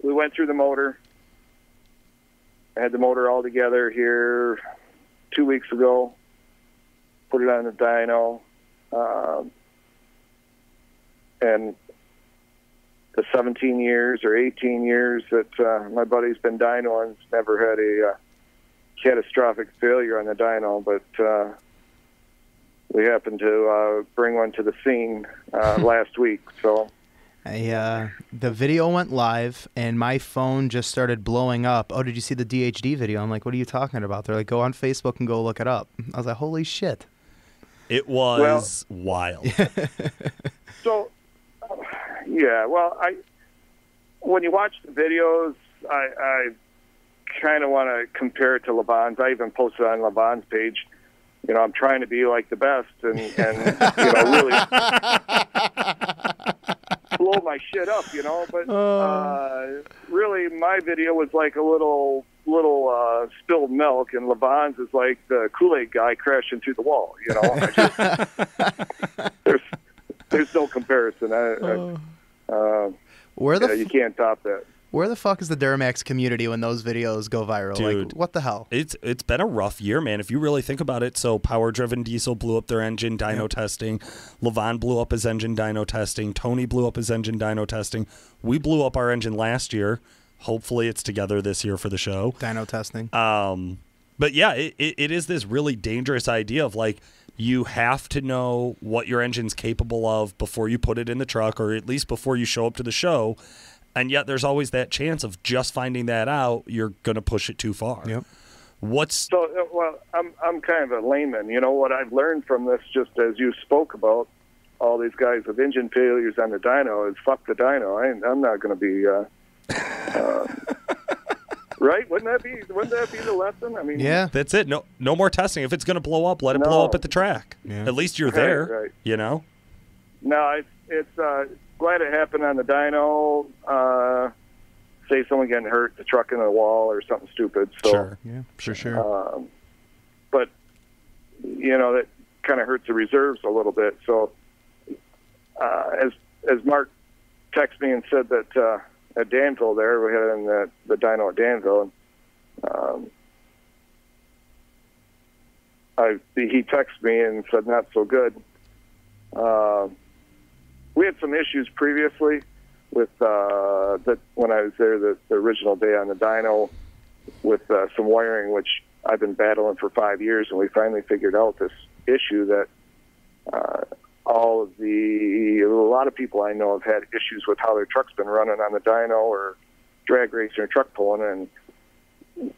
We went through the motor. I had the motor all together here 2 weeks ago. Put it on the dyno. And the 17 years or 18 years that my buddy's been dynoing, never had a catastrophic failure on the dyno, but we happened to bring one to the scene last week. So the video went live, and my phone just started blowing up. Oh, did you see the DHD video? I'm like, what are you talking about? They're like, go on Facebook and go look it up. I was like, holy shit. It was wild. So, yeah, well, when you watch the videos, I kind of want to compare it to LeBon's. I even posted on LeBon's page. You know, I'm trying to be like the best and you know, really blow my shit up, you know. But really, my video was like a little spilled milk, and LeBon's is like the Kool-Aid guy crashing through the wall. You know, there's no comparison. You can't top that. Where the fuck is the Duramax community when those videos go viral? Dude, like, what the hell? It's been a rough year, man, if you really think about it. So power-driven diesel blew up their engine dyno testing. Levon blew up his engine dyno testing. Tony blew up his engine dyno testing. We blew up our engine last year. Hopefully it's together this year for the show. Dyno testing. But yeah, it is this really dangerous idea of like, you have to know what your engine's capable of before you put it in the truck, or at least before you show up to the show. And yet there's always that chance of just finding that out, you're going to push it too far. Yep. Well, I'm kind of a layman. You know, what I've learned from this, just as you spoke about all these guys with engine failures on the dyno, is fuck the dyno. I'm not going to be, right? Wouldn't that be the lesson? I mean, yeah, that's it. No more testing. If it's going to blow up, let it blow up at the track. Yeah. At least you're there, right. You know? No, it's glad it happened on the dyno. Say someone getting hurt, the truck into the wall or something stupid. So, sure. Yeah, sure. But, you know, that kind of hurts the reserves a little bit. So, as Mark texted me and said that at Danville there, we had in the dyno at Danville, and he texted me and said not so good. We had some issues previously with that when I was there the original day on the dyno with some wiring, which I've been battling for 5 years, and we finally figured out this issue that a lot of people I know have had issues with how their truck's been running on the dyno or drag racing or truck pulling, and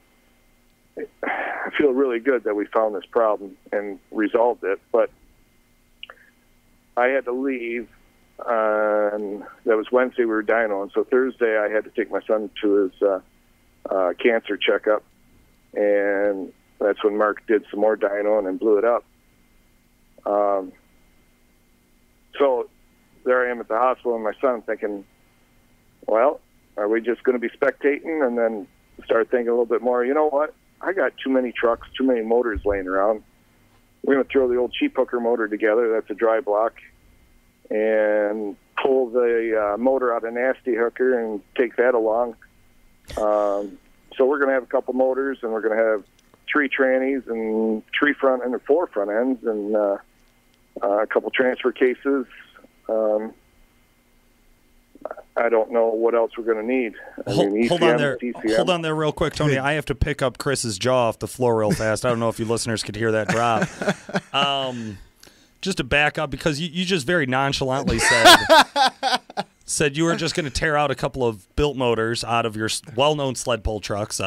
I feel really good that we found this problem and resolved it. But I had to leave. That was Wednesday, we were dynoing. So Thursday I had to take my son to his cancer checkup, and that's when Mark did some more dynoing and blew it up. So there I am at the hospital, and my son thinking, well, are we just going to be spectating? And then start thinking a little bit more, you know what? I got too many trucks, too many motors laying around. We're going to throw the old cheap hooker motor together. That's a dry block. And pull the motor out of Nasty Hooker and take that along. So we're going to have a couple motors, and we're going to have 3 trannies and 3 front and 4 front ends, and a couple transfer cases. I don't know what else we're going to need. Hold on there real quick, Tony. I have to pick up Chris's jaw off the floor real fast. I don't know if you listeners could hear that drop. Just to back up, because you just very nonchalantly said you were just going to tear out a couple of built motors out of your well-known sled pull trucks,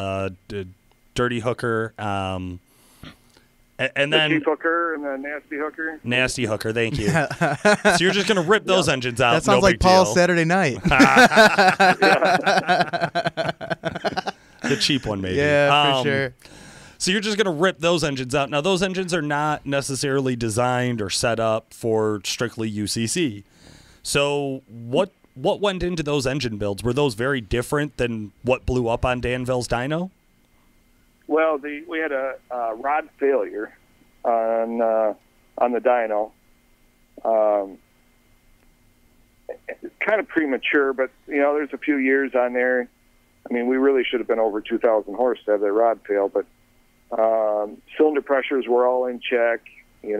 Dirty Hooker, and then the cheap hooker and the nasty hooker. Nasty hooker, thank you. So you're just going to rip those engines out. That sounds like Paul's Saturday night. The cheap one, maybe. Yeah, for sure. So you're just going to rip those engines out. Now, those engines are not necessarily designed or set up for strictly UCC. So what went into those engine builds? Were those very different than what blew up on Danville's dyno? Well, we had a rod failure on the dyno. Kind of premature, but there's a few years on there. I mean, we really should have been over 2,000 horse to have that rod fail, but cylinder pressures were all in check. We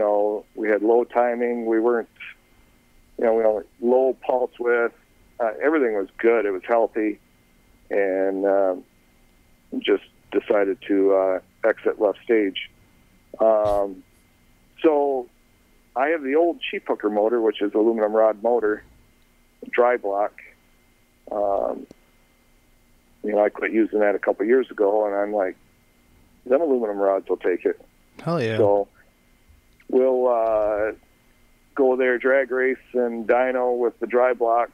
had low timing. We weren't, we had low pulse width. Everything was good. It was healthy, and just decided to exit left stage. So I have the old cheap hooker motor, which is aluminum rod motor, dry block. I quit using that a couple of years ago, and I'm like, them aluminum rods will take it. Hell yeah. So we'll go there, drag race and dyno with the dry block.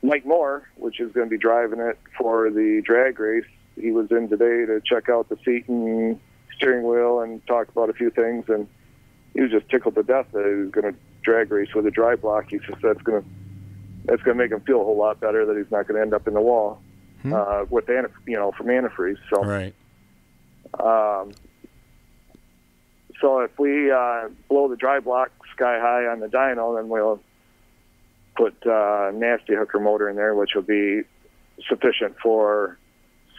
Mike Moore, which is going to be driving it for the drag race, he was in today to check out the seat and steering wheel and talk about a few things, and he was just tickled to death that he was going to drag race with a dry block. He says that's going to make him feel a whole lot better, that he's not going to end up in the wall with from antifreeze. So, right. So if we blow the dry block sky high on the dyno, then we'll put nasty hooker motor in there, which will be sufficient for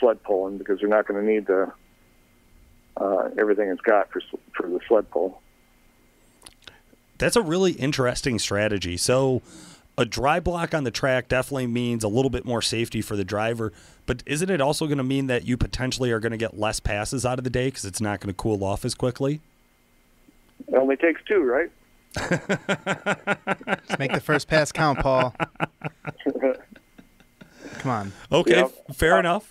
sled pulling, because we're not going to need the everything it's got for the sled pull. That's a really interesting strategy. So a dry block on the track definitely means a little bit more safety for the driver, but isn't it also going to mean that you potentially are going to get less passes out of the day because it's not going to cool off as quickly? It only takes 2, right? Let's make the first pass count, Paul. Come on. Okay, fair enough.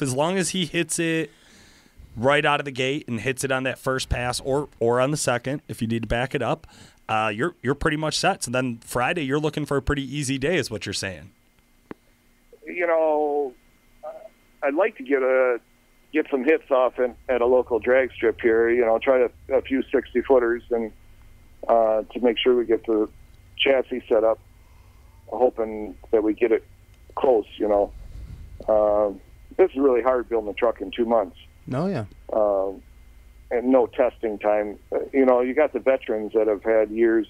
As long as he hits it right out of the gate and hits it on that first pass or on the second, if you need to back it up, you're pretty much set. So then Friday, you're looking for a pretty easy day, is what you're saying. I'd like to get some hits off at a local drag strip here. Try a few 60-footers and to make sure we get the chassis set up, hoping that we get it close. This is really hard building a truck in 2 months. Oh, yeah. And no testing time. You got the veterans that have had years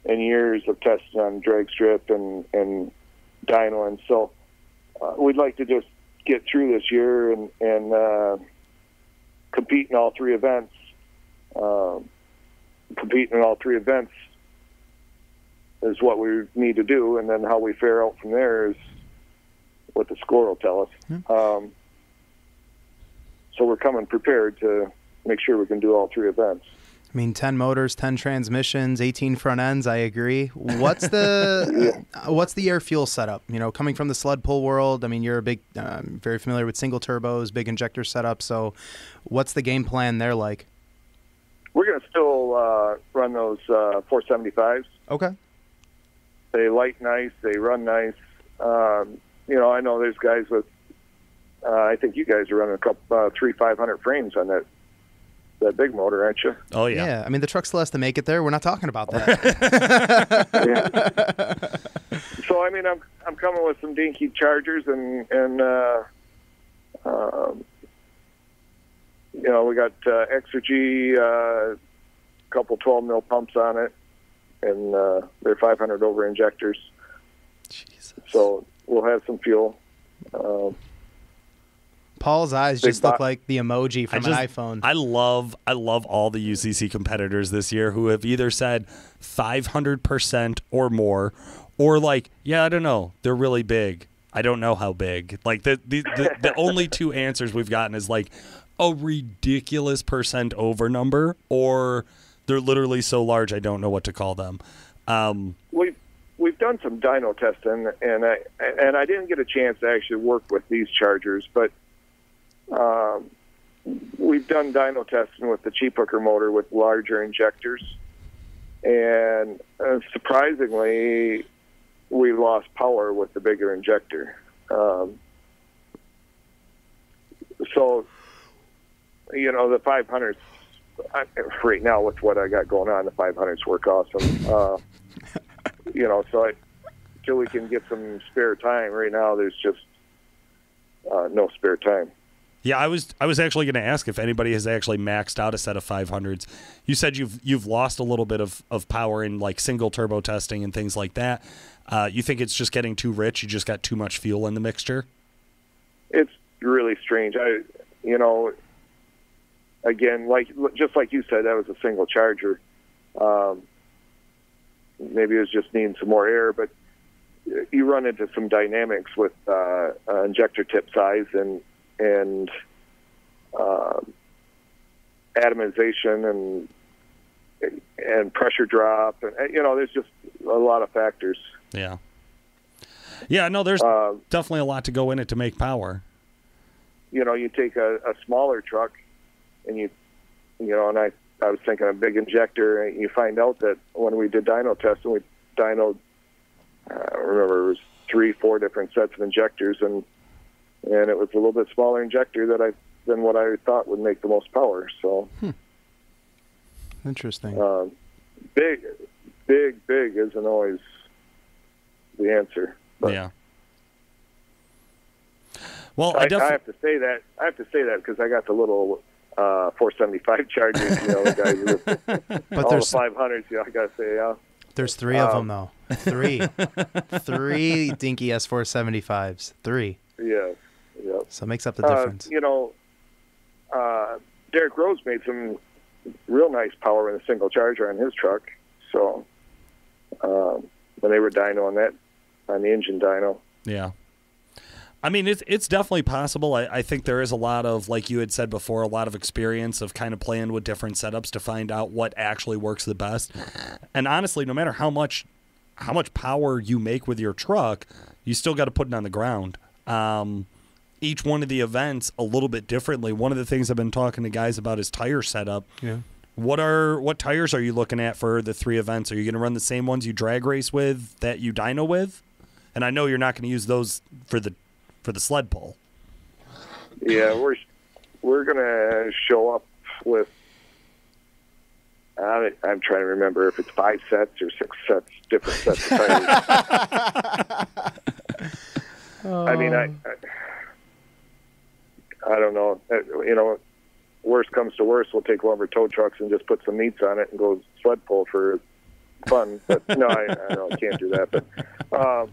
and years of testing on drag strip and dyno, and so we'd like to just get through this year and compete in all 3 events. Competing in all 3 events is what we need to do, and then how we fare out from there is what the score will tell us. So we're coming prepared to make sure we can do all 3 events. I mean, 10 motors, 10 transmissions, 18 front ends. I agree. What's the what's the air fuel setup? Coming from the sled pull world, I mean, you're a big, very familiar with single turbos, big injector setup. So, what's the game plan there like? We're going to still run those 475s. Okay. They light nice. They run nice. I know there's guys with. I think you guys are running a couple 3,500 frames on that big motor, aren't you? Oh yeah. Yeah. I mean, the truck still has to make it there. We're not talking about that. So I mean, I'm coming with some dinky chargers and we got Exergy, couple 12 mil pumps on it, and they're 500 over injectors. Jesus. So we'll have some fuel. Paul's eyes just look like the emoji from an iPhone. I love all the UCC competitors this year who have either said 500% or more, or like, yeah, I don't know, they're really big. I don't know how big. Like the only two answers we've gotten is like a ridiculous percent over number, or they're literally so large I don't know what to call them. We've done some dyno testing, and I didn't get a chance to actually work with these chargers, but we've done dyno testing with the cheap hooker motor with larger injectors, and surprisingly, we lost power with the bigger injector. So, you know, the 500s, right now with what I got going on, the 500s work awesome. You know, so until we can get some spare time, right now there's just no spare time. Yeah, I was actually going to ask if anybody has actually maxed out a set of 500s. You said you've lost a little bit of power in like single turbo testing and things like that. You think it's just getting too rich? You just got too much fuel in the mixture? It's really strange. Again, just like you said, that was a single charger. Maybe it was just needing some more air, but you run into some dynamics with injector tip size and atomization and pressure drop, and you know, there's just a lot of factors. Yeah, no, there's definitely a lot to go in it to make power. You know, you take a smaller truck, and you know, and I was thinking a big injector, and you find out that when we did dyno testing, we dynoed, I remember it was 3-4 different sets of injectors, and it was a little bit smaller injector than what I thought would make the most power. So, interesting. Big isn't always the answer. But yeah. Well, I have to say that because I got the little 475 chargers. You know, the guys with but all there's the 500s. You know, I got to say, yeah. There's 3 of them though. 3 dinky S475s. 3. Yeah. Yep. So it makes up the difference. You know, Derek Rose made some real nice power in a single charger on his truck. So when they were dynoing that on the engine dyno. Yeah. I mean, it's definitely possible. I think there is a lot of, like you had said before, a lot of experience of kind of playing with different setups to find out what actually works the best. And honestly, no matter how much power you make with your truck, you still got to put it on the ground. Each one of the events a little bit differently. One of the things I've been talking to guys about is tire setup. Yeah. What tires are you looking at for the 3 events? Are you going to run the same ones you drag race with that you dyno with? And I know you're not going to use those for the sled pull. Yeah, we're going to show up with, I'm trying to remember if it's 5 sets or 6 sets, different sets of tires. I mean, I don't know. You know, worst comes to worst, we'll take one of our tow trucks and just put some meats on it and go sled pull for fun. But no, I can't do that. But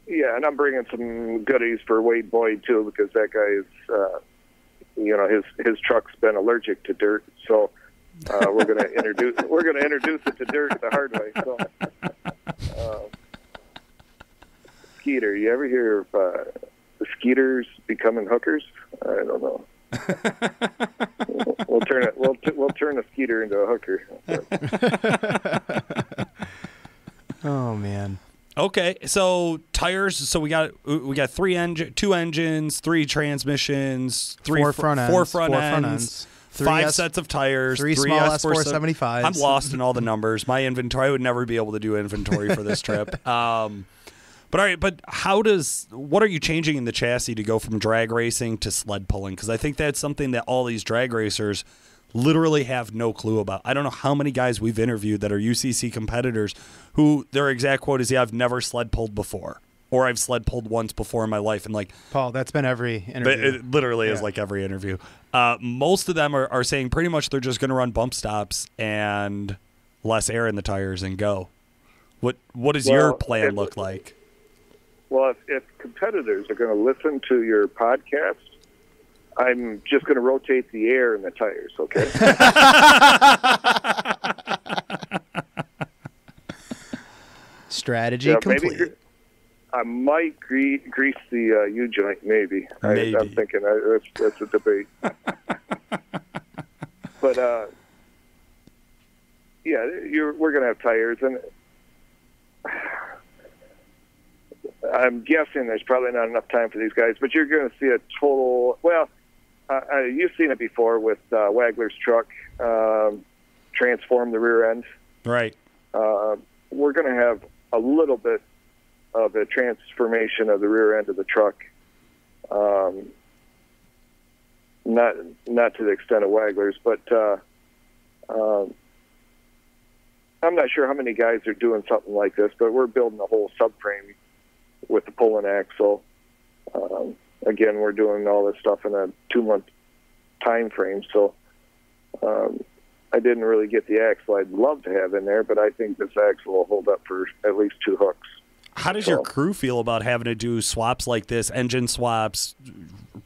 yeah, and I'm bringing some goodies for Wade Boyd too, because that guy is, you know, his truck's been allergic to dirt, so we're going to introduce it to dirt the hard way. So, Skeeter, you ever hear of the Skeeters becoming hookers? I don't know. We'll turn a Skeeter into a hooker. Oh man. Okay, so tires. So we got 2 engines, 3 transmissions, 4 front ends, 5 sets of tires, 3 small S475s. I'm lost in all the numbers. My inventory, I would never be able to do inventory for this trip. But all right, what are you changing in the chassis to go from drag racing to sled pulling? Because I think that's something that all these drag racers literally have no clue about. I don't know how many guys we've interviewed that are UCC competitors who their exact quote is, yeah, I've never sled pulled before, or I've sled pulled once before in my life. And like, Paul, that's been every interview. It literally is like every interview. Most of them are saying pretty much they're just going to run bump stops and less air in the tires and go. What does your plan look like? Well, if competitors are going to listen to your podcast, I'm just going to rotate the air in the tires, okay? Strategy complete. Maybe I might grease the U-joint, maybe. Maybe. I'm thinking that's a debate. But, yeah, we're going to have tires, and I'm guessing there's probably not enough time for these guys, but you're going to see a total. Well, you've seen it before with Wagler's truck, transform the rear end. Right. We're going to have a little bit of a transformation of the rear end of the truck. Not to the extent of Wagler's, but I'm not sure how many guys are doing something like this, but we're building a whole subframe with the pulling axle. Again, we're doing all this stuff in a 2-month time frame, so I didn't really get the axle I'd love to have in there, but I think this axle will hold up for at least 2 hooks. How does your crew feel about having to do swaps like this, engine swaps,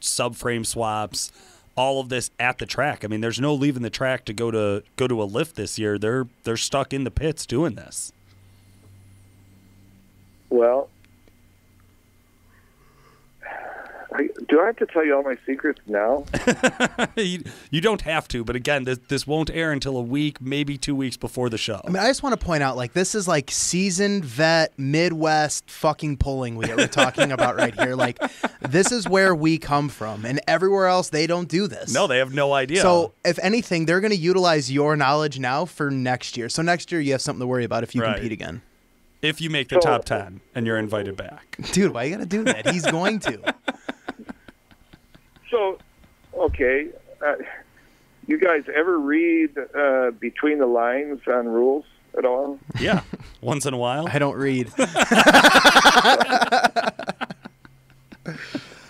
subframe swaps, all of this at the track? I mean, there's no leaving the track to go to a lift this year. They're stuck in the pits doing this. Well, do I have to tell you all my secrets now? You don't have to, but again, this won't air until a week, maybe 2 weeks before the show. I mean, I just want to point out, like, this is like seasoned vet Midwest fucking pulling we're talking about right here. Like, this is where we come from, and everywhere else they don't do this. No, they have no idea. So, if anything, they're going to utilize your knowledge now for next year. So next year you have something to worry about if you compete again. If you make the top 10 and you're invited back. Dude, why you got to do that? He's going to. So, okay, you guys ever read between the lines on rules at all? Yeah, once in a while. I don't read.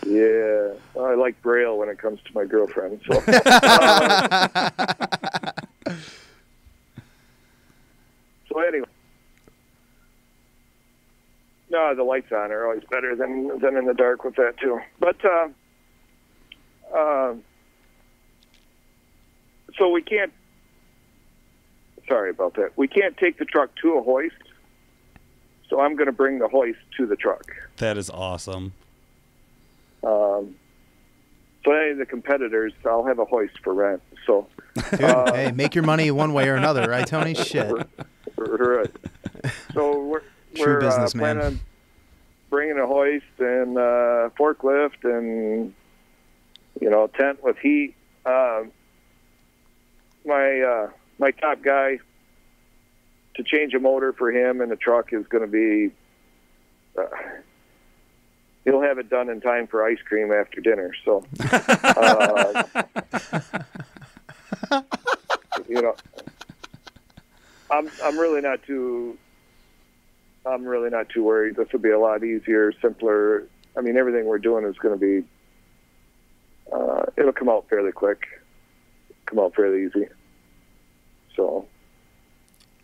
Yeah, well, I like Braille when it comes to my girlfriend. So, so anyway, no, the lights on are always better than in the dark with that too. But so we can't. Sorry about that. We can't take the truck to a hoist. So I'm going to bring the hoist to the truck. That is awesome. So any of the competitors, I'll have a hoist for rent. So, dude, hey, make your money one way or another, right, Tony? Shit. Right. So we're planning on bringing a hoist and forklift and tent with heat. My top guy to change a motor for him in the truck is going to be. He'll have it done in time for ice cream after dinner. So, I'm really not too worried. This will be a lot easier, simpler. I mean, everything we're doing is going to be. It'll come out fairly quick, come out fairly easy. So,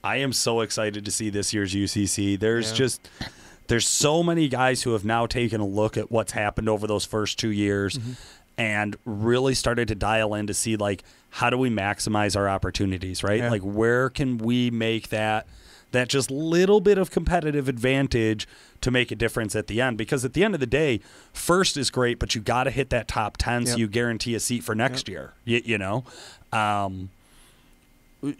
I am so excited to see this year's UCC. There's so many guys who have now taken a look at what's happened over those first 2 years and really started to dial in to see, like, how do we maximize our opportunities, right? Yeah. Like, where can we make that just little bit of competitive advantage to make a difference at the end? Because at the end of the day, first is great, but you got to hit that top 10 so you guarantee a seat for next year, you know?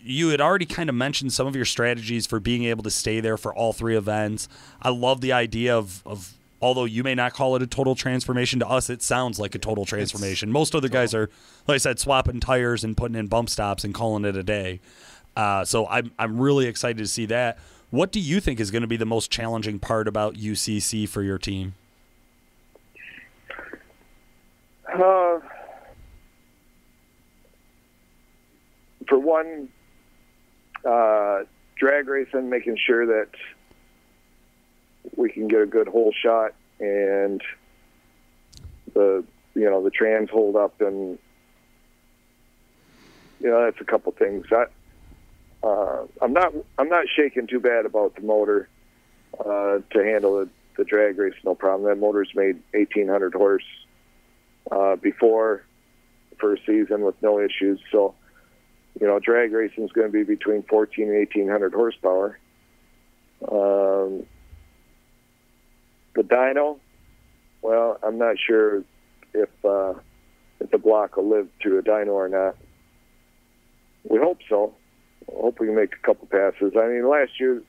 You had already kind of mentioned some of your strategies for being able to stay there for all 3 events. I love the idea of although you may not call it a total transformation, to us it sounds like a total transformation. Most other guys are, like I said, swapping tires and putting in bump stops and calling it a day. So I'm really excited to see that. What do you think is going to be the most challenging part about UCC for your team? For one, drag racing, making sure that we can get a good hole shot and the trans hold up, and that's a couple things. I'm not shaking too bad about the motor to handle the drag race, no problem. That motor's made 1,800 horse before the first season with no issues. So, drag racing is going to be between 14 and 1,800 horsepower. The dyno, well, I'm not sure if the block will live through a dyno or not. We hope so. I hope we can make a couple passes. I mean, last year,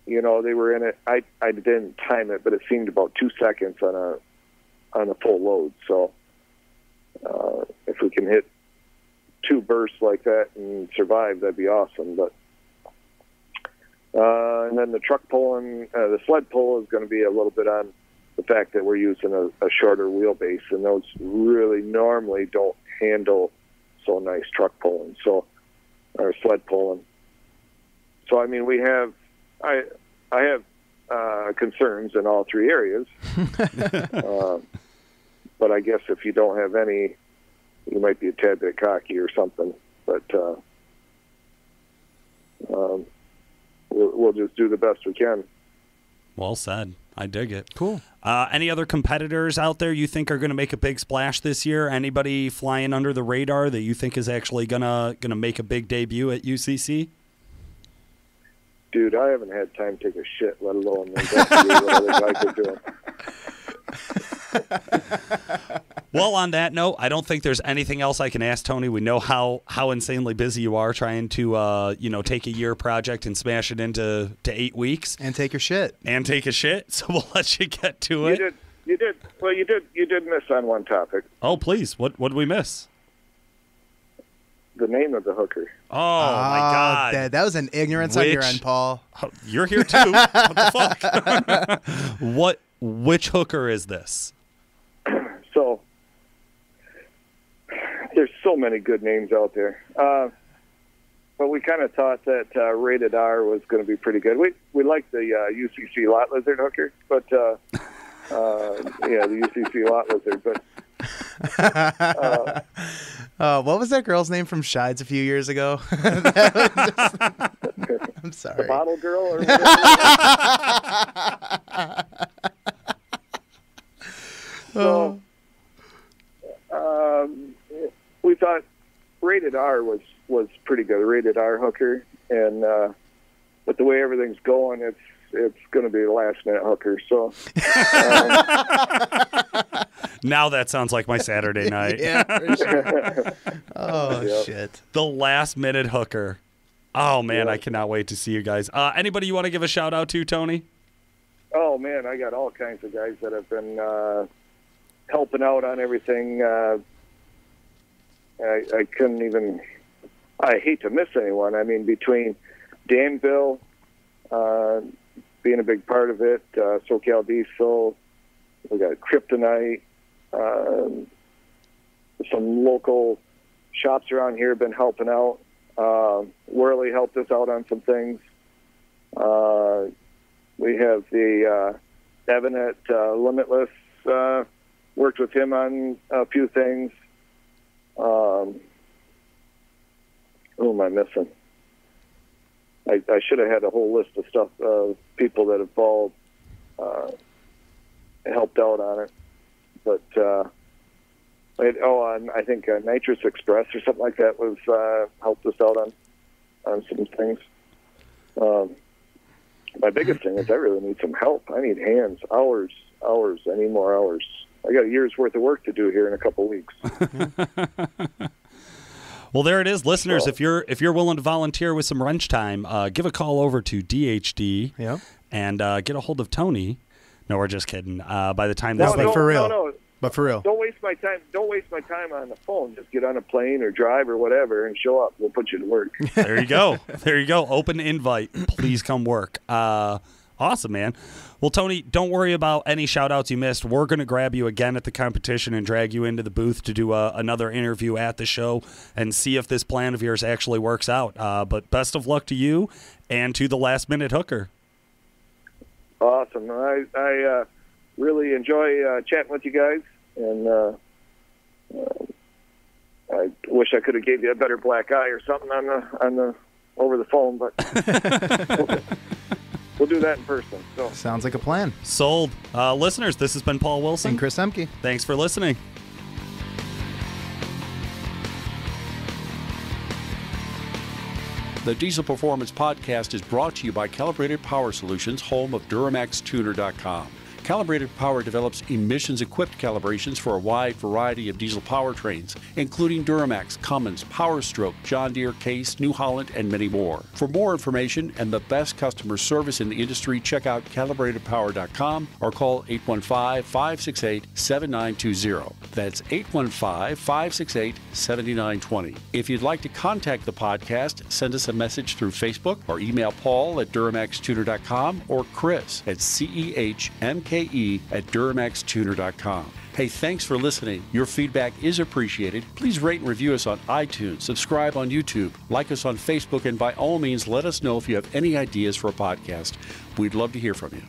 they were in it. I didn't time it, but it seemed about 2 seconds on a full load. So if we can hit 2 bursts like that and survive, that'd be awesome. But and then the truck pulling, the sled pull is going to be a little bit on the fact that we're using a shorter wheelbase, and those really normally don't handle so nice truck pulling, or sled pulling. So I mean, I have concerns in all 3 areas, but I guess if you don't have any, you might be a tad bit cocky or something. But we'll just do the best we can. Well said. I dig it. Cool. Any other competitors out there you think are going to make a big splash this year? Anybody flying under the radar that you think is actually gonna make a big debut at UCC? Dude, I haven't had time to take a shit, let alone investigate what other guys are doing. Well, on that note, I don't think there's anything else I can ask Tony. We know how insanely busy you are trying to take a year project and smash it into 8 weeks And take your shit. and take a shit. So we'll let you get to it. You did. Well, you did miss on one topic. Oh, please. What did we miss? The name of the hooker. Oh my God! That was an ignorance on your end, Paul. You're here too. What the fuck? Which hooker is this? So there's so many good names out there, but we kind of thought that Rated R was going to be pretty good. We like the UCC Lot Lizard hooker, but the UCC Lot Lizard, but. What was that girl's name from Shides a few years ago? I'm sorry. The bottle girl or whatever? So, we thought Rated R was pretty good, Rated R hooker, and but the way everything's going, it's going to be the last minute hooker. So now that sounds like my Saturday night. Yeah, for sure. Oh, Yep. shit. The last minute hooker. Oh man, Yep. I cannot wait to see you guys. Anybody you want to give a shout out to, Tony? Oh man, I got all kinds of guys that have been helping out on everything. I couldn't even. I hate to miss anyone. I mean, between Danville being a big part of it, SoCal Diesel, we got Kryptonite, some local shops around here have been helping out. Wehrli helped us out on some things. We have the Evan at Limitless, worked with him on a few things. Who am I missing? I should have had a whole list of stuff, people that have all helped out on it. But I think Nitrous Express or something like that was helped us out on some things. My biggest thing is I really need some help. I need hands, hours. I need more hours. I got a year's worth of work to do here in a couple weeks. Well, there it is, listeners. If you're willing to volunteer with some wrench time, give a call over to DHD and get a hold of Tony. No, we're just kidding. By the time this, But for real. No. But for real. Don't waste my time. Don't waste my time on the phone. Just get on a plane or drive or whatever and show up. We'll put you to work. There you go. There you go. Open invite. Please come work. Awesome, man. Well, Tony, don't worry about any shout-outs you missed. We're going to grab you again at the competition and drag you into the booth to do another interview at the show and see if this plan of yours actually works out. But best of luck to you and to the last-minute hooker. Awesome. I really enjoy chatting with you guys, and I wish I could have gave you a better black eye or something on the over the phone, but we'll do that in person. So Sounds like a plan. Sold. Listeners, this has been Paul Wilson. And Chris Emke. Thanks for listening. The Diesel Performance Podcast is brought to you by Calibrated Power Solutions, home of DuramaxTuner.com. Calibrated Power develops emissions-equipped calibrations for a wide variety of diesel powertrains, including Duramax, Cummins, Power Stroke, John Deere, Case, New Holland, and many more. For more information and the best customer service in the industry, check out calibratedpower.com or call 815-568-7920. That's 815-568-7920. If you'd like to contact the podcast, send us a message through Facebook or email Paul at DuramaxTuner.com or Chris at CEHMKE@DuramaxTuner.com. Hey, thanks for listening. Your feedback is appreciated. Please rate and review us on iTunes, subscribe on YouTube, like us on Facebook, and by all means, let us know if you have any ideas for a podcast. We'd love to hear from you.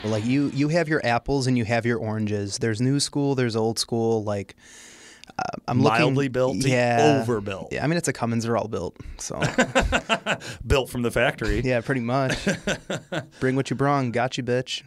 Like you have your apples and you have your oranges. There's new school, there's old school. Like I'm looking Mildly built to overbuilt. Yeah, I mean it's a Cummins, they're all built. So Built from the factory. yeah, pretty much. Bring what you brung, got you, bitch.